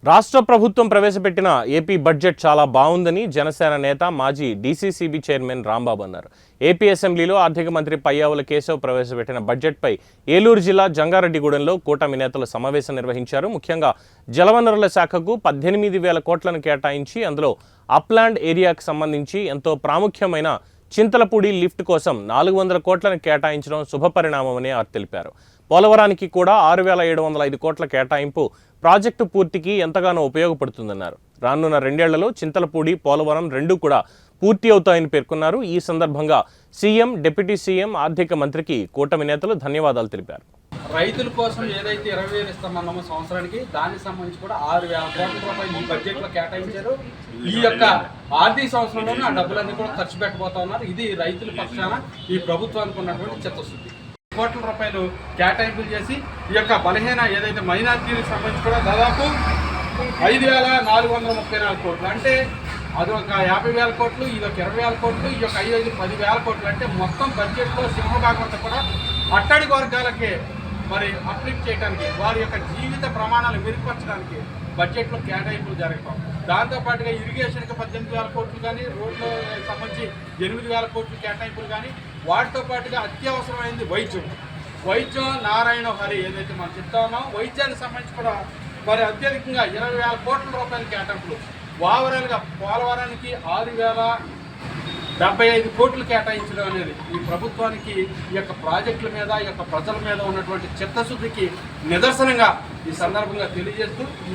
రాష్ట్ర ప్రభుత్వం ప్రవేశపెట్టిన ఏపీ బడ్జెట్ చాలా బాగుందని జనసేన నేత మాజీ డీసీసీబీ చైర్మన్ రాంబాబు అన్నారు. ఏపీ అసెంబ్లీలో ఆర్థిక మంత్రి పయ్యావుల కేశవ్ ప్రవేశపెట్టిన బడ్జెట్పై ఏలూరు జిల్లా జంగారెడ్డిగూడెంలో కూటమి నేతలు సమావేశం నిర్వహించారు. ముఖ్యంగా జలవనరుల శాఖకు 18,000 కోట్లను కేటాయించి అందులో అప్లాండ్ ఏరియాకు సంబంధించి ఎంతో ప్రాముఖ్యమైన చింతలపూడి లిఫ్ట్ కోసం 400 కోట్లను కేటాయించడం శుభపరిణామమని ఆయన తెలిపారు. పోలవరానికి కూడా 6,705 కోట్ల కేటాయింపు ప్రాజెక్టు పూర్తికి ఎంతగానో ఉపయోగపడుతుందన్నారు. రానున్న 2 ఏళ్లలో చింతలపూడి, పోలవరం రెండూ కూడా పూర్తి అవుతాయని పేర్కొన్నారు. ఈ సందర్భంగా సీఎం, డిప్యూటీ సీఎం, ఆర్థిక మంత్రికి కూటమి నేతలు ధన్యవాదాలు తెలిపారు. రైతుల కోసం ఏదైతే 20,000 ఇస్తున్నామో సంవత్సరానికి, దానికి సంబంధించి కూడా 6,000 కోట్ల రూపాయలు ఈ బడ్జెట్లో కేటాయించారు. ఈ యొక్క ఆర్థిక సంవత్సరంలోనే ఆ డబ్బులన్నీ కూడా ఖర్చు పెట్టబోతా ఉన్నారు. ఇది రైతుల పక్షాన ఈ ప్రభుత్వానికి ఉన్నటువంటి చిత్తశుద్ధి. కోట్ల రూపాయలు కేటాయింపులు చేసి ఈ యొక్క బలహీన ఏదైతే మైనార్టీలకు సంబంధించి కూడా దాదాపు 5,434 కోట్లు, అంటే అది ఒక 50,000 కోట్లు, ఇది ఒక 20,000 కోట్లు, ఈ యొక్క 10,000 కోట్లు, అంటే మొత్తం బడ్జెట్లో సింహభాగం అంతా కూడా అట్టడుగు వర్గాలకే మరి అప్లిఫ్ట్ చేయడానికి, వారి యొక్క జీవిత ప్రమాణాలు మెరుగుపరచడానికి బడ్జెట్లో కేటాయింపులు జరగటం. దాంతోపాటుగా ఇరిగేషన్కి 18,000 కోట్లు కానీ, రోడ్లకు సంబంధించి 8,000 కోట్లు కేటాయింపులు కానీ, వాటితో పాటుగా అత్యవసరమైంది వైద్యం నారాయణ హరి ఏదైతే మనం చెప్తా ఉన్నాం, వైద్యానికి సంబంధించి కూడా మరి అత్యధికంగా 20,000 కోట్ల రూపాయల కేటాయింపులు. ఓవరాల్గా పోలవరానికి 6,075 కోట్లు కేటాయించడం అనేది ఈ ప్రభుత్వానికి ఈ యొక్క ప్రాజెక్టుల మీద, ఈ యొక్క ప్రజల మీద ఉన్నటువంటి చిత్తశుద్ధికి నిదర్శనంగా ఈ సందర్భంగా తెలియజేస్తూ ఈ